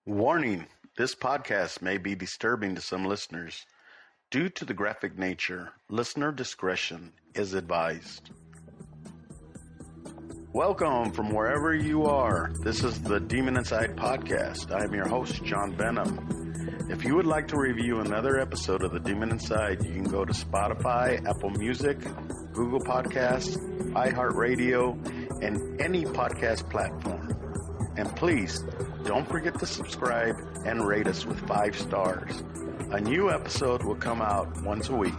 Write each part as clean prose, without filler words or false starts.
Warning: this podcast may be disturbing to some listeners. Due to the graphic nature, listener discretion is advised. Welcome from wherever you are. This is the Demon Inside podcast. I am your host, John Venom. If you would like to review another episode of the Demon Inside, you can go to Spotify, Apple Music, Google Podcasts, iHeartRadio, and any podcast platform. And please, don't forget to subscribe and rate us with 5 stars. A new episode will come out once a week.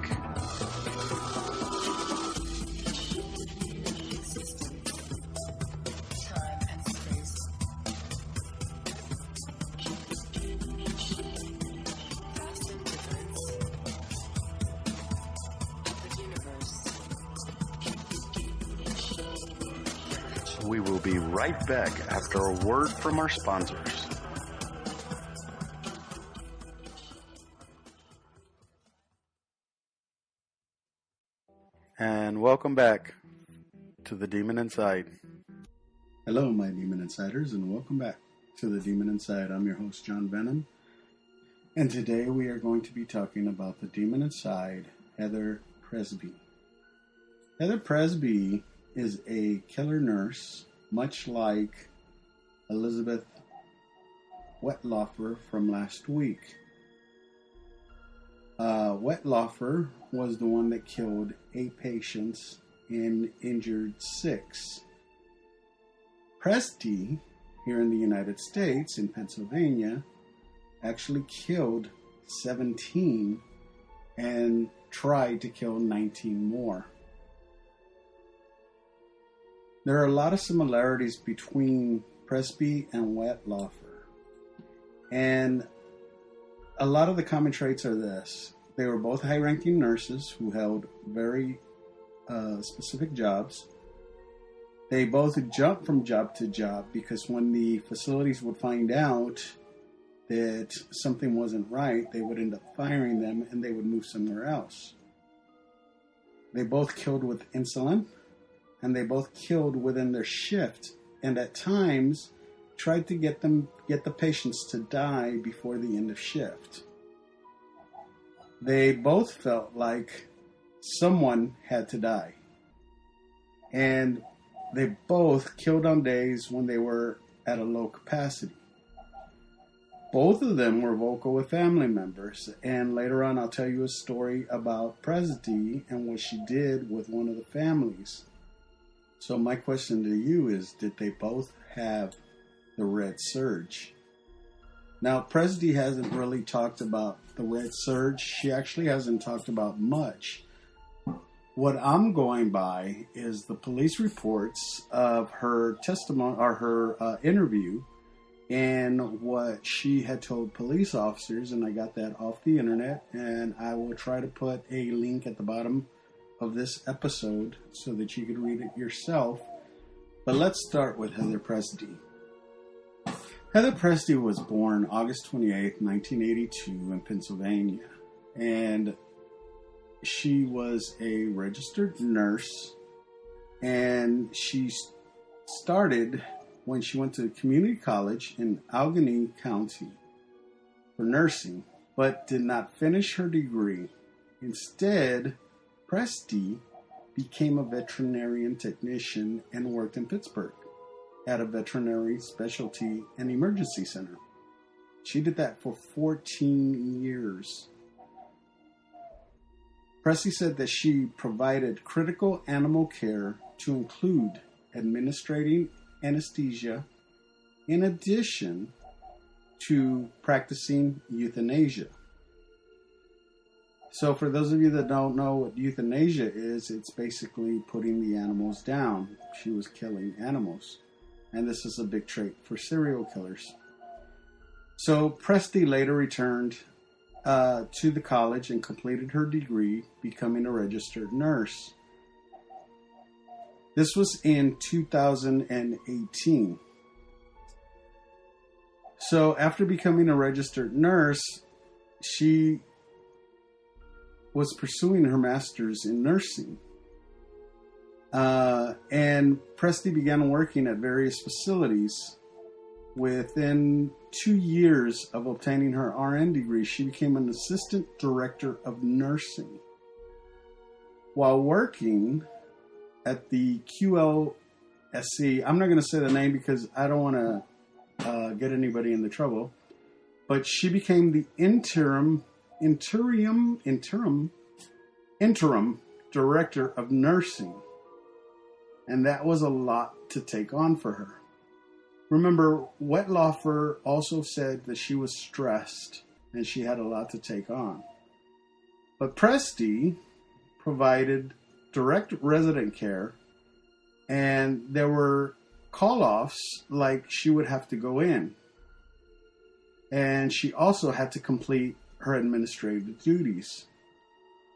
We will be right back after a word from our sponsors. And welcome back to the Demon Inside. Hello, my Demon Insiders, and welcome back to the Demon Inside. I'm your host, John Venom, and today we are going to be talking about the Demon Inside, Heather Pressdee. Heather Pressdee is a killer nurse, much like Elizabeth Wettlaufer from last week. Wettlaufer was the one that killed 8 patients and injured 6. Pressdee, here in the United States, in Pennsylvania, actually killed 17 and tried to kill 19 more. There are a lot of similarities between Pressdee and Wettlaufer. And a lot of the common traits are this. They were both high-ranking nurses who held very specific jobs. They both jumped from job to job because when the facilities would find out that something wasn't right, they would end up firing them and they would move somewhere else. They both killed with insulin. And they both killed within their shift, and at times tried to get the patients to die before the end of shift. They both felt like someone had to die, and they both killed on days when they were at a low capacity. Both of them were vocal with family members, and later on I'll tell you a story about Pressdee and what she did with one of the families. So my question to you is, did they both have the red surge? Now, Pressdee hasn't really talked about the red surge. She actually hasn't talked about much. What I'm going by is the police reports of her testimony or her interview and what she had told police officers, and I got that off the internet, and I will try to put a link at the bottom of this episode so that you can read it yourself. But let's start with Heather Pressdee. Heather Pressdee was born August 28, 1982 in Pennsylvania, and she was a registered nurse, and she started when she went to community college in Allegheny County for nursing, but did not finish her degree. Instead, Pressdee became a veterinarian technician and worked in Pittsburgh at a veterinary specialty and emergency center. She did that for 14 years. Pressdee said that she provided critical animal care to include administering anesthesia in addition to practicing euthanasia. So for those of you that don't know what euthanasia is, it's basically putting the animals down. She was killing animals. And this is a big trait for serial killers. So Pressdee later returned to the college and completed her degree, becoming a registered nurse. This was in 2018. So after becoming a registered nurse, she was pursuing her master's in nursing. And Pressdee began working at various facilities within 2 years of obtaining her RN degree, she became an assistant director of nursing. While working at the QLSC, I'm not going to say the name because I don't want to get anybody into trouble, but she became the interim director of nursing. And that was a lot to take on for her. Remember, Wetlaufer also said that she was stressed and she had a lot to take on. But Pressdee provided direct resident care, and there were call-offs like she would have to go in. And she also had to complete her administrative duties.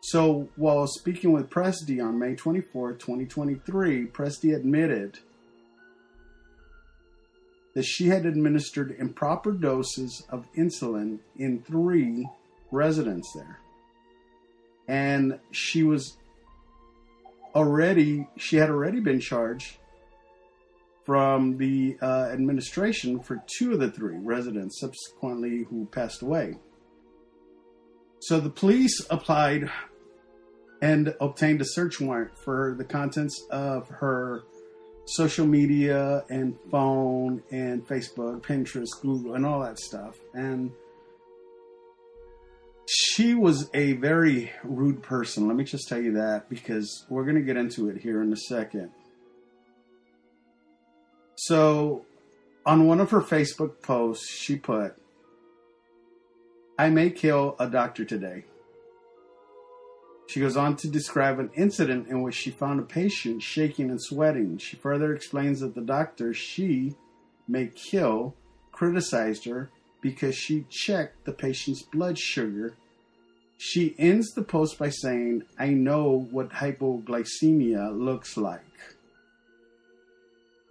So while speaking with Pressdee on May 24, 2023, Pressdee admitted that she had administered improper doses of insulin in 3 residents there. And she had already been charged from the administration for 2 of the 3 residents subsequently who passed away. So the police applied and obtained a search warrant for the contents of her social media and phone and Facebook, Pinterest, Google, and all that stuff. And she was a very rude person. Let me just tell you that, because we're going to get into it here in a second. So on one of her Facebook posts, she put, "I may kill a doctor today." She goes on to describe an incident in which she found a patient shaking and sweating. She further explains that the doctor she may kill criticized her because she checked the patient's blood sugar. She ends the post by saying, "I know what hypoglycemia looks like."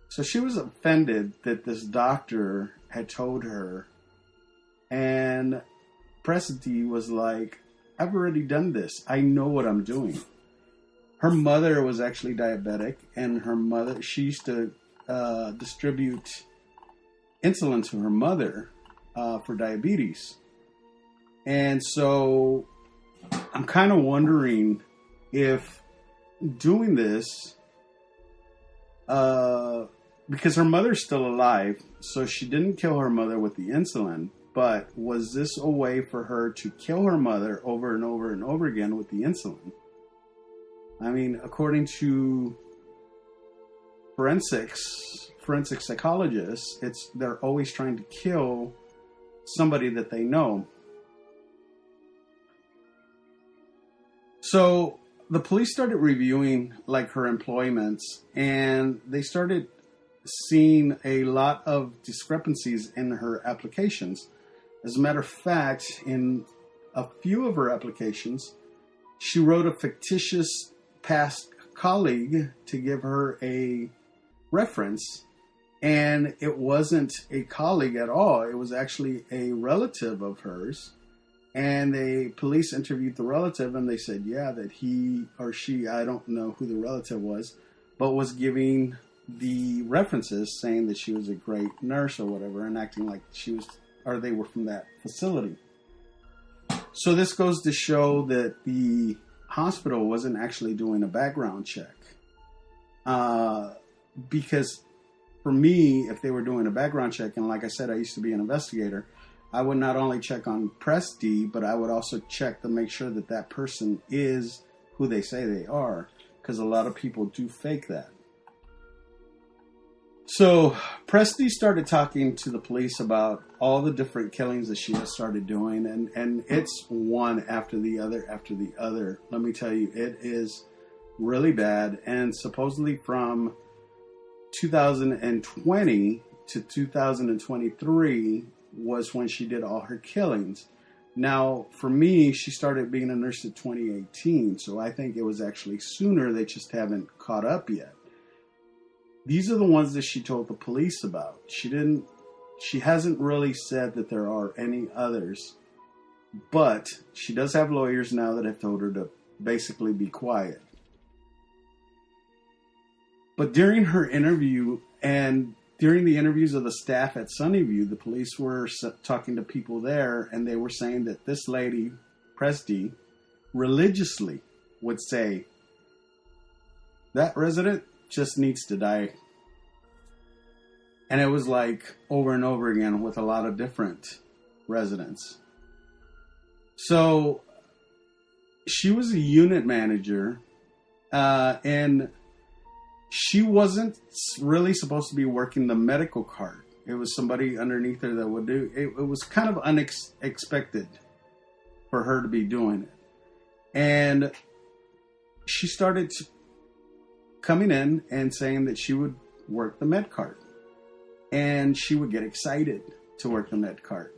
So she was offended that this doctor had told her, and Pressdee was like, "I've already done this. I know what I'm doing." Her mother was actually diabetic, and she used to distribute insulin to her mother for diabetes. And so I'm kind of wondering if doing this, because her mother's still alive, so she didn't kill her mother with the insulin. But was this a way for her to kill her mother over and over and over again with the insulin? I mean, according to forensic psychologists, they're always trying to kill somebody that they know. So the police started reviewing like her employments, and they started seeing a lot of discrepancies in her applications. As a matter of fact, in a few of her applications, she wrote a fictitious past colleague to give her a reference, and it wasn't a colleague at all. It was actually a relative of hers, and the police interviewed the relative, and they said, yeah, that he or she, I don't know who the relative was, but was giving the references saying that she was a great nurse or whatever, and acting like they were from that facility. So this goes to show that the hospital wasn't actually doing a background check. Because for me, if they were doing a background check, and like I said, I used to be an investigator, I would not only check on Pressdee, but I would also check to make sure that that person is who they say they are, because a lot of people do fake that. So Pressdee started talking to the police about all the different killings that she has started doing, and it's one after the other. Let me tell you, it is really bad. And supposedly from 2020 to 2023 was when she did all her killings. Now, for me, she started being a nurse in 2018, so I think it was actually sooner. They just haven't caught up yet. These are the ones that she told the police about. She hasn't really said that there are any others, but she does have lawyers now that have told her to basically be quiet. But during her interview, and during the interviews of the staff at Sunnyview, the police were talking to people there, and they were saying that this lady, Pressdee, religiously would say, that resident just needs to die. And it was like over and over again with a lot of different residents. So she was a unit manager, and she wasn't really supposed to be working the medical cart. It was somebody underneath her that would do it. It was kind of unexpected for her to be doing it. And she started coming in and saying that she would work the med cart. And she would get excited to work the med cart.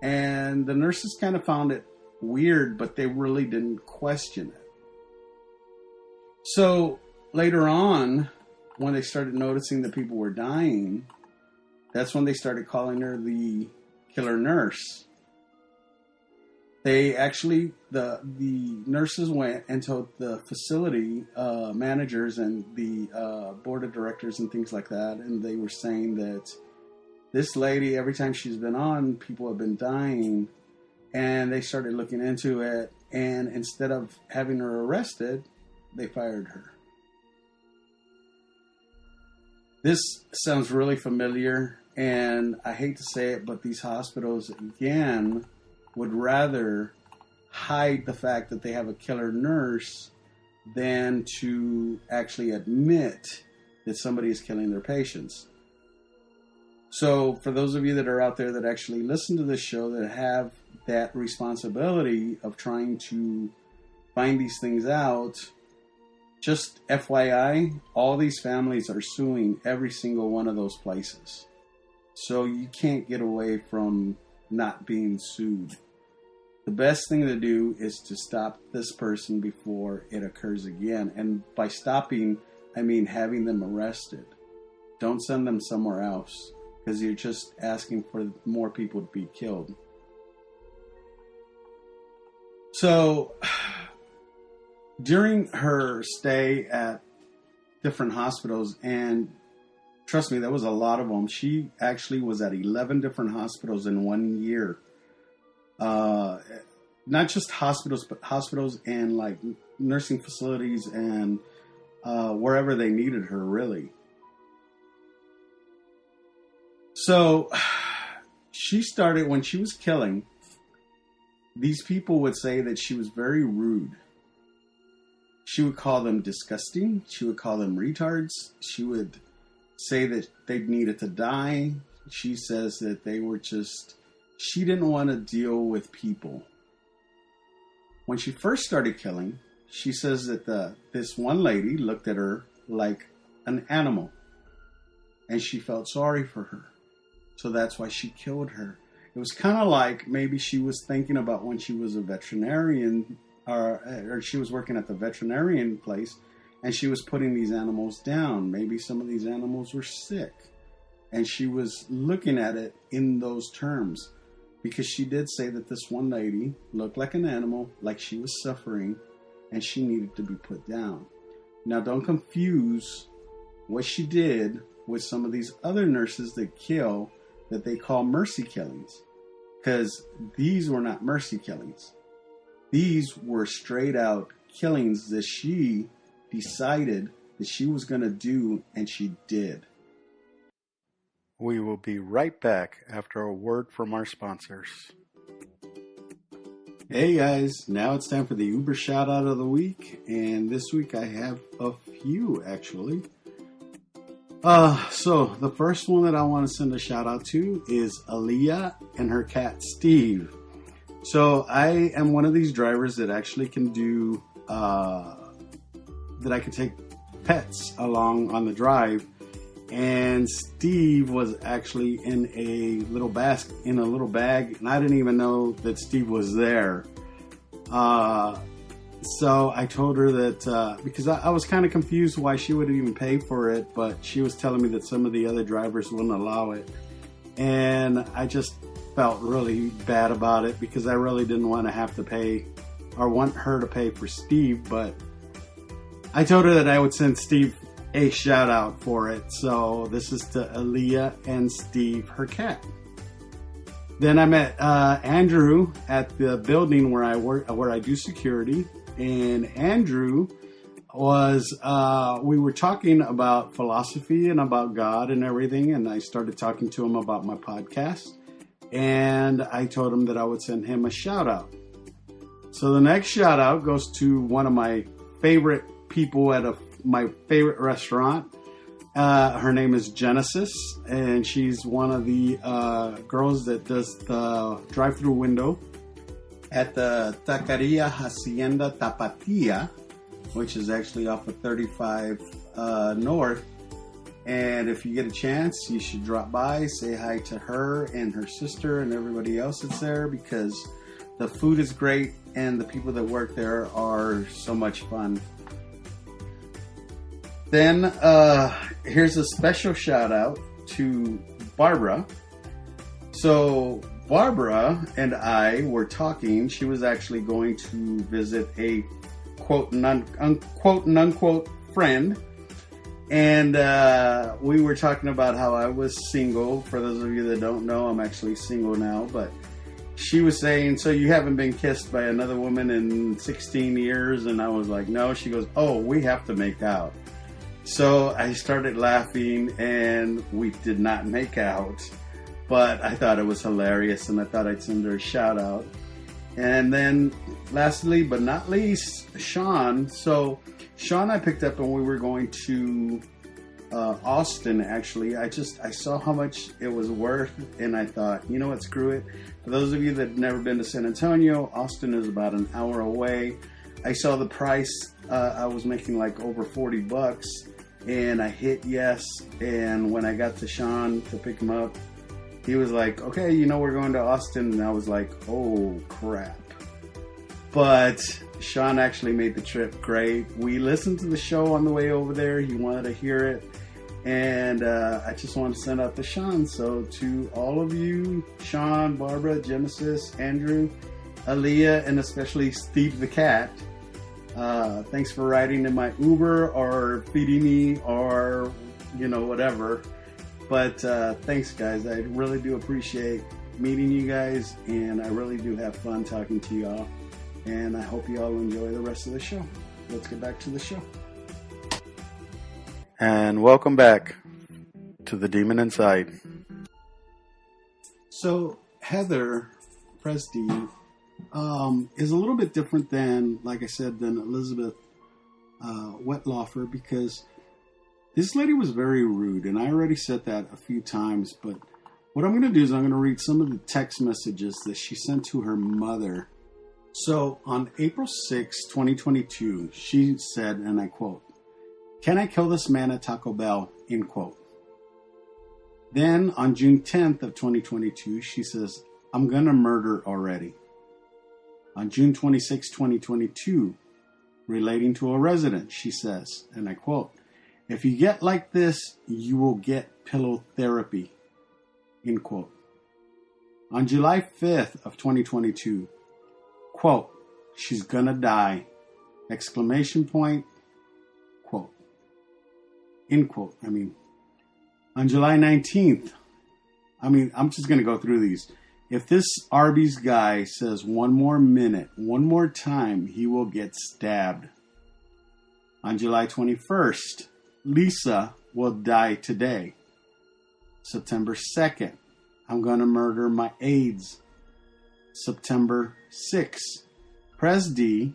And the nurses kind of found it weird, but they really didn't question it. So later on, when they started noticing that people were dying, that's when they started calling her the killer nurse. They actually, the nurses went and told the facility managers and the board of directors and things like that, and they were saying that this lady, every time she's been on, people have been dying, and they started looking into it, and instead of having her arrested, they fired her. This sounds really familiar, and I hate to say it, but these hospitals, again, would rather hide the fact that they have a killer nurse than to actually admit that somebody is killing their patients. So for those of you that are out there that actually listen to this show, that have that responsibility of trying to find these things out, just FYI, all these families are suing every single one of those places. So you can't get away from not being sued. The best thing to do is to stop this person before it occurs again. And by stopping, I mean having them arrested. Don't send them somewhere else, because you're just asking for more people to be killed. So, during her stay at different hospitals, and trust me, there was a lot of them. She actually was at 11 different hospitals in 1 year. Not just hospitals, but hospitals and like nursing facilities and wherever they needed her, really. So she started, when she was killing, these people would say that she was very rude. She would call them disgusting. She would call them retards. She would say that they needed to die. She says that they were just, she didn't want to deal with people. When she first started killing, she says that this one lady looked at her like an animal, and she felt sorry for her. So that's why she killed her. It was kind of like maybe she was thinking about when she was a veterinarian, or she was working at the veterinarian place, and she was putting these animals down. Maybe some of these animals were sick, and she was looking at it in those terms. Because she did say that this one lady looked like an animal, like she was suffering, and she needed to be put down. Now, don't confuse what she did with some of these other nurses that kill, that they call mercy killings. Because these were not mercy killings. These were straight out killings that she decided that she was going to do, and she did. We will be right back after a word from our sponsors. Hey guys, now it's time for the Uber shout out of the week, and this week I have a few actually. So the first one that I want to send a shout out to is Aaliyah and her cat Steve. So I am one of these drivers that actually can do, that I can take pets along on the drive. And Steve was actually in a little bag, and I didn't even know that Steve was there. So I told her that, because I was kind of confused why she would even pay for it, but she was telling me that some of the other drivers wouldn't allow it. And I just felt really bad about it, because I really didn't want to have to pay, or want her to pay for Steve, but I told her that I would send Steve a shout out for it. So this is to Aaliyah and Steve, her cat. Then I met Andrew at the building where I work, where I do security. And Andrew was, we were talking about philosophy and about God and everything. And I started talking to him about my podcast. And I told him that I would send him a shout out. So the next shout out goes to one of my favorite people at my favorite restaurant. Her name is Genesis, and she's one of the girls that does the drive-through window at the Taqueria Hacienda Tapatia, which is actually off of 35 North. And if you get a chance, you should drop by, say hi to her and her sister and everybody else that's there, because the food is great and the people that work there are so much fun. Then here's a special shout out to Barbara. So Barbara and I were talking. She was actually going to visit a quote and unquote friend. And we were talking about how I was single. For those of you that don't know, I'm actually single now. But she was saying, so you haven't been kissed by another woman in 16 years? And I was like, no. She goes, oh, we have to make out. So I started laughing, and we did not make out, but I thought it was hilarious, and I thought I'd send her a shout out. And then lastly, but not least, Sean. So Sean I picked up, and we were going to Austin, actually. I saw how much it was worth, and I thought, you know what, screw it. For those of you that have never been to San Antonio, Austin is about an hour away. I saw the price. I was making like over $40. And I hit yes, and when I got to Sean to pick him up, he was like, okay, you know, we're going to Austin. And I was like, oh, crap. But Sean actually made the trip great. We listened to the show on the way over there. He wanted to hear it. And I just want to send out to Sean. So to all of you, Sean, Barbara, Genesis, Andrew, Aaliyah, and especially Steve the cat, thanks for riding in my Uber or feeding me or, you know, whatever. But thanks, guys. I really do appreciate meeting you guys, and I really do have fun talking to y'all. And I hope you all enjoy the rest of the show. Let's get back to the show. And welcome back to The Demon Inside. So Heather Pressdee is a little bit different than, like I said, than Elizabeth Wettlaufer, because this lady was very rude, and I already said that a few times. But what I'm going to do is I'm going to read some of the text messages that she sent to her mother. So on April 6, 2022, she said, and I quote, "Can I kill this man at Taco Bell?" End quote. Then on June 10th of 2022, she says, "I'm going to murder already." On June 26, 2022, relating to a resident, she says, and I quote, "If you get like this, you will get pillow therapy." End quote. On July 5th of 2022, quote, "She's gonna die!" Exclamation point, quote. End quote. On July 19th, I'm just going to go through these. "If this Arby's guy says one more minute, one more time, he will get stabbed." On July 21st, "Lisa will die today." September 2nd, "I'm going to murder my aides." September 6th, Pressdee,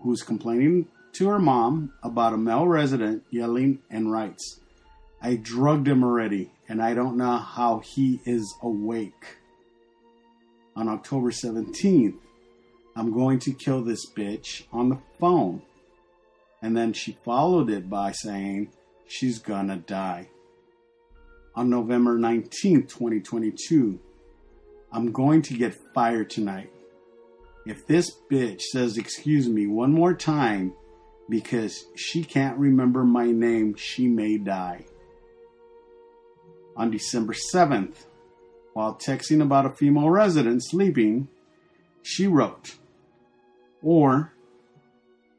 who's complaining to her mom about a male resident yelling, and writes, "I drugged him already, and I don't know how he is awake." On October 17th, "I'm going to kill this bitch" on the phone. And then she followed it by saying, "She's gonna die." On November 19th, 2022, "I'm going to get fired tonight. If this bitch says excuse me one more time because she can't remember my name, she may die." On December 7th, while texting about a female resident sleeping, she wrote, "Or,"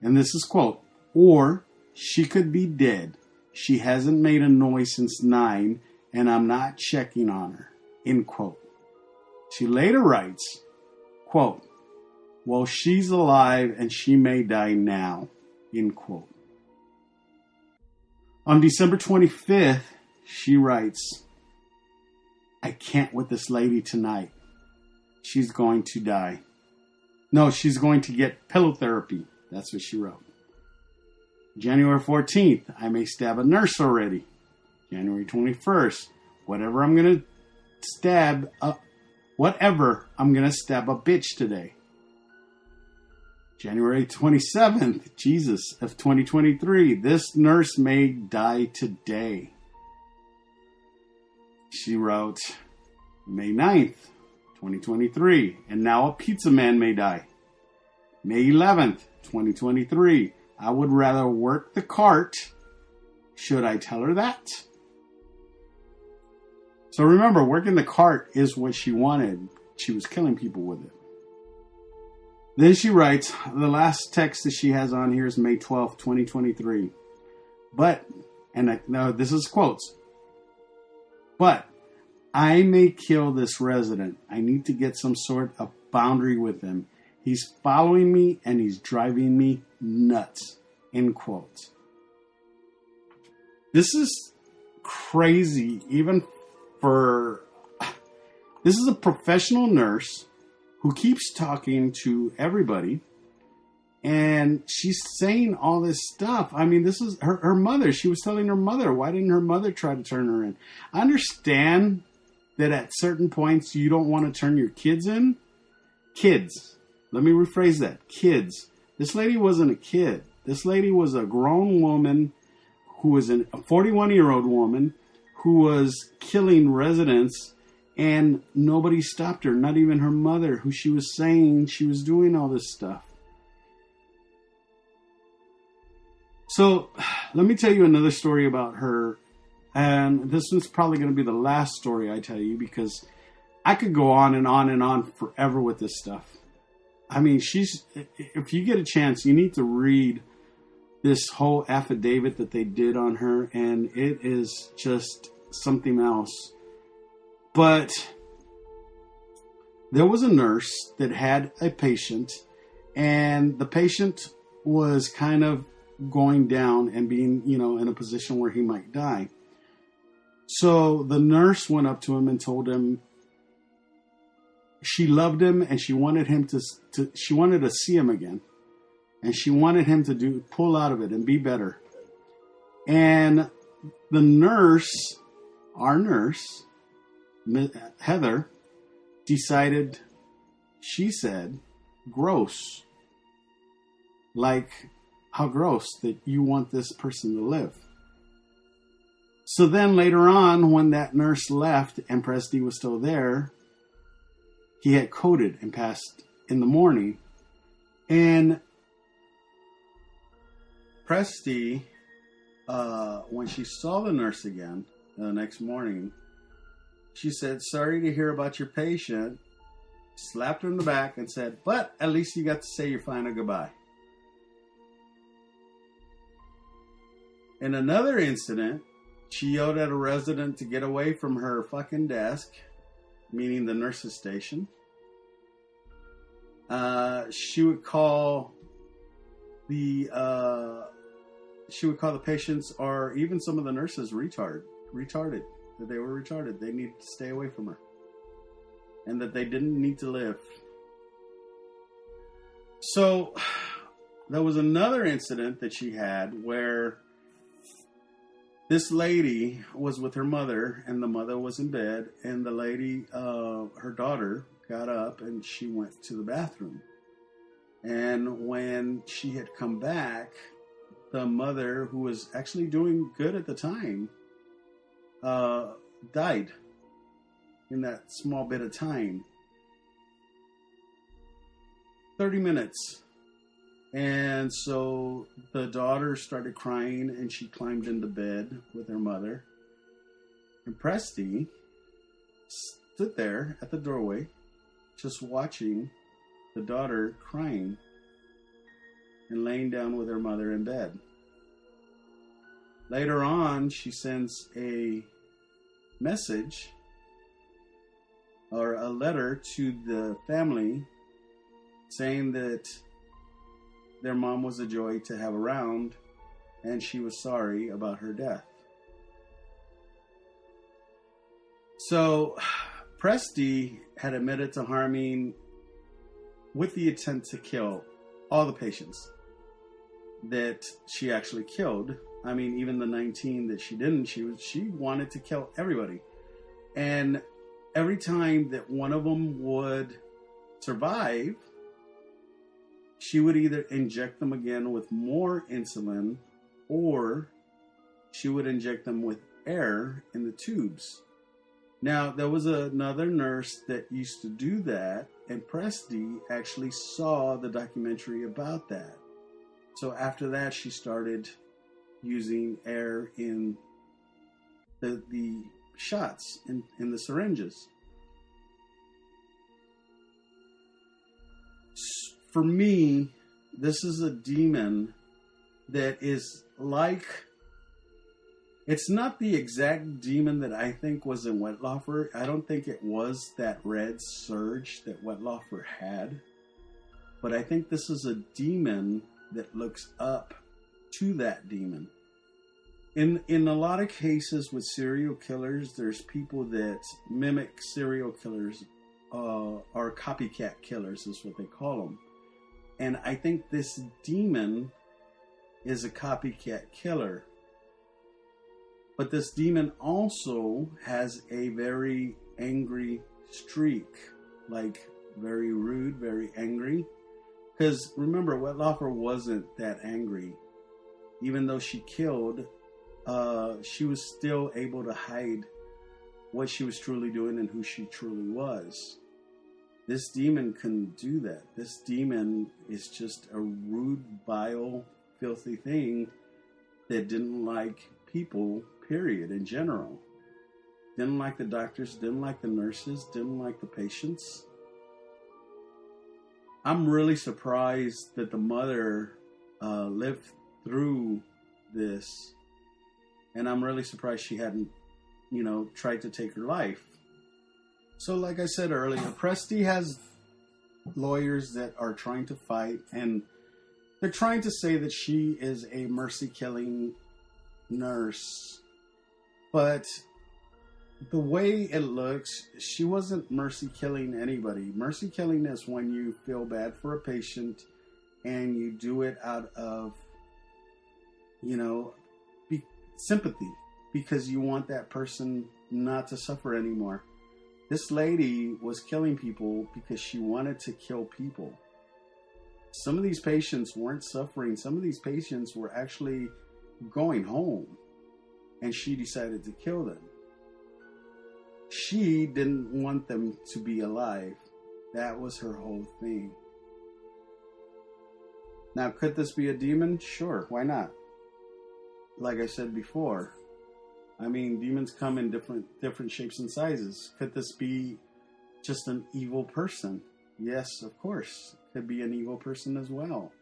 and this is quote, "or she could be dead. She hasn't made a noise since 9, and I'm not checking on her, end quote. She later writes, quote, well, she's alive and she may die now, end quote. On December 25th, she writes, I can't with this lady tonight. She's going to die. No, she's going to get pillow therapy. That's what she wrote. January 14th, I may stab a nurse already. January 21st, whatever, I'm going to stab a bitch today. January 27th, Jesus of 2023, this nurse may die today. She wrote, May 9th, 2023, and now a pizza man may die. May 11th, 2023, I would rather work the cart. Should I tell her that? So remember, working the cart is what she wanted. She was killing people with it. Then she writes, the last text that she has on here is May 12th, 2023. No, this is quotes. But I may kill this resident. I need to get some sort of boundary with him. He's following me and he's driving me nuts. End quote. This is crazy, even for... This is a professional nurse who keeps talking to everybody. And she's saying all this stuff. I mean, this is her mother. She was telling her mother. Why didn't her mother try to turn her in? I understand that at certain points you don't want to turn your kids in. Kids. Let me rephrase that. Kids. This lady wasn't a kid. This lady was a grown woman who was a 41-year-old woman who was killing residents, and nobody stopped her, not even her mother, who she was saying she was doing all this stuff. So let me tell you another story about her. And this one's probably going to be the last story I tell you, because I could go on and on and on forever with this stuff. I mean, if you get a chance, you need to read this whole affidavit that they did on her, and it is just something else. But there was a nurse that had a patient, and the patient was kind of going down and being, in a position where he might die. So the nurse went up to him and told him she loved him and she wanted him she wanted to see him again. And she wanted him to pull out of it and be better. And the nurse, our nurse, Heather, decided, she said, gross. Like, how gross that you want this person to live. So then later on, when that nurse left and Pressdee was still there, he had coded and passed in the morning. And Pressdee, when she saw the nurse again the next morning, she said, sorry to hear about your patient, slapped her in the back and said, but at least you got to say your final goodbye. In another incident, she yelled at a resident to get away from her fucking desk, meaning the nurse's station. She would call the patients, or even some of the nurses, retarded. That they were retarded. They needed to stay away from her, and that they didn't need to live. So there was another incident that she had where this lady was with her mother, and the mother was in bed, and the lady, her daughter, got up and she went to the bathroom. And when she had come back, the mother, who was actually doing good at the time, died in that small bit of time. 30 minutes. And so the daughter started crying and she climbed into bed with her mother. And Pressdee stood there at the doorway just watching the daughter crying and laying down with her mother in bed. Later on, she sends a message or a letter to the family saying that their mom was a joy to have around and she was sorry about her death. So, Pressdee had admitted to harming with the intent to kill all the patients that she actually killed. I mean, even the 19 that she didn't, she wanted to kill everybody. And every time that one of them would survive, she would either inject them again with more insulin, or she would inject them with air in the tubes. Now, there was another nurse that used to do that, and Pressdee actually saw the documentary about that. So after that, she started using air in the shots, in the syringes. For me, this is a demon that is like, it's not the exact demon that I think was in Wettlaufer. I don't think it was that red surge that Wettlaufer had. But I think this is a demon that looks up to that demon. In a lot of cases with serial killers, there's people that mimic serial killers, or copycat killers is what they call them. And I think this demon is a copycat killer. But this demon also has a very angry streak, like very rude, very angry. Because remember, Wettlaufer wasn't that angry. Even though she killed, she was still able to hide what she was truly doing and who she truly was. This demon couldn't do that. This demon is just a rude, vile, filthy thing that didn't like people, period, in general. Didn't like the doctors, didn't like the nurses, didn't like the patients. I'm really surprised that the mother lived through this. And I'm really surprised she hadn't, tried to take her life. So like I said earlier, Pressdee has lawyers that are trying to fight, and they're trying to say that she is a mercy-killing nurse. But the way it looks, she wasn't mercy-killing anybody. Mercy-killing is when you feel bad for a patient and you do it out of, sympathy, because you want that person not to suffer anymore. This lady was killing people because she wanted to kill people. Some of these patients weren't suffering. Some of these patients were actually going home, and she decided to kill them. She didn't want them to be alive. That was her whole thing. Now, could this be a demon? Sure, why not? Like I said before, I mean, demons come in different shapes and sizes. Could this be just an evil person? Yes, of course. Could be an evil person as well.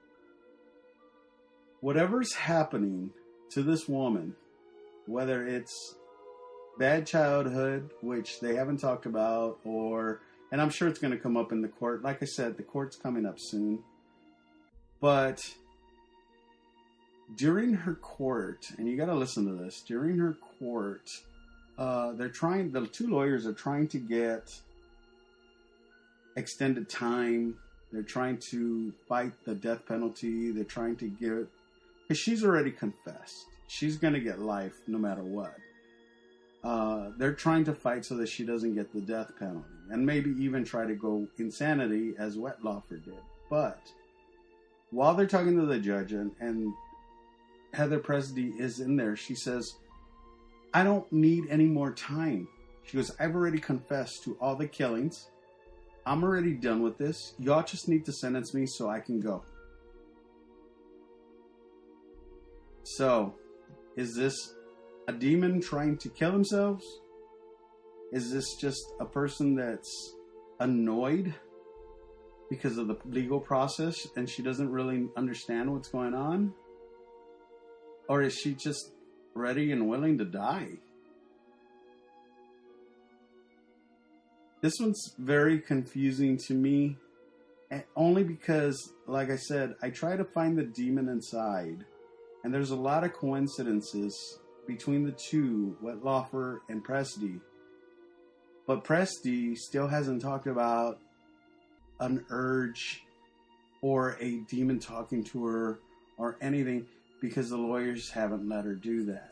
Whatever's happening to this woman, whether it's bad childhood, which they haven't talked about, and I'm sure it's going to come up in the court. Like I said, the court's coming up soon. But during her court, and you got to listen to this, during her court, the two lawyers are trying to get extended time. They're trying to fight the death penalty. They're trying to give, because she's already confessed. She's going to get life no matter what. They're trying to fight so that she doesn't get the death penalty, and maybe even try to go insanity as Wettlaufer did. But while they're talking to the judge, and Heather Pressdee is in there, she says, I don't need any more time. She goes, I've already confessed to all the killings. I'm already done with this. Y'all just need to sentence me so I can go. So, is this a demon trying to kill themselves? Is this just a person that's annoyed because of the legal process and she doesn't really understand what's going on? Or is she just ready and willing to die. This one's very confusing to me, only because, like I said, I try to find the demon inside, and there's a lot of coincidences between the two, Wetlaufer and Pressdee. But Pressdee still hasn't talked about an urge or a demon talking to her or anything, because the lawyers haven't let her do that.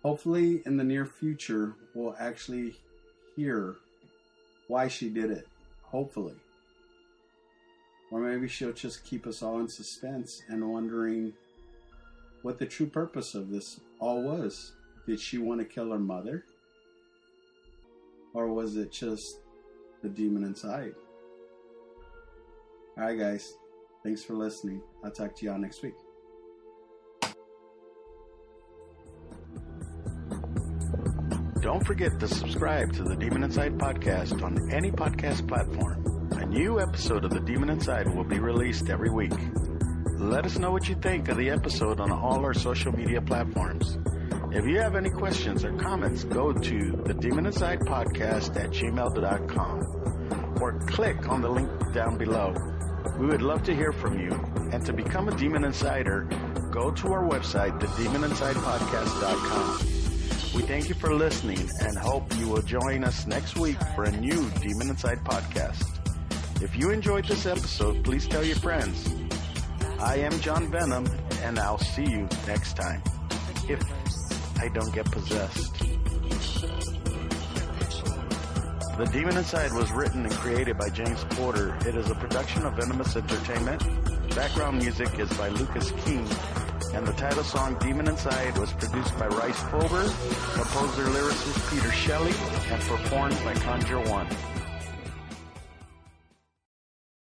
Hopefully in the near future we'll actually hear why she did it. Hopefully. Or maybe she'll just keep us all in suspense and wondering what the true purpose of this all was. Did she want to kill her mother? Or was it just the demon inside? Alright guys, thanks for listening. I'll talk to y'all next week. Don't forget to subscribe to the Demon Inside podcast on any podcast platform. A new episode of the Demon Inside will be released every week. Let us know what you think of the episode on all our social media platforms. If you have any questions or comments, go to the Demon Inside podcast at gmail.com or click on the link down below. We would love to hear from you. And to become a Demon Insider, go to our website, thedemoninsidepodcast.com. We thank you for listening and hope you will join us next week for a new Demon Inside podcast. If you enjoyed this episode, please tell your friends. I am John Venom, and I'll see you next time, if I don't get possessed. The Demon Inside was written and created by James Porter. It is a production of Venomous Entertainment. Background music is by Lucas King. And the title song, Demon Inside, was produced by Rice Fulber, composer lyricist Peter Shelley, and performed by Conjure One.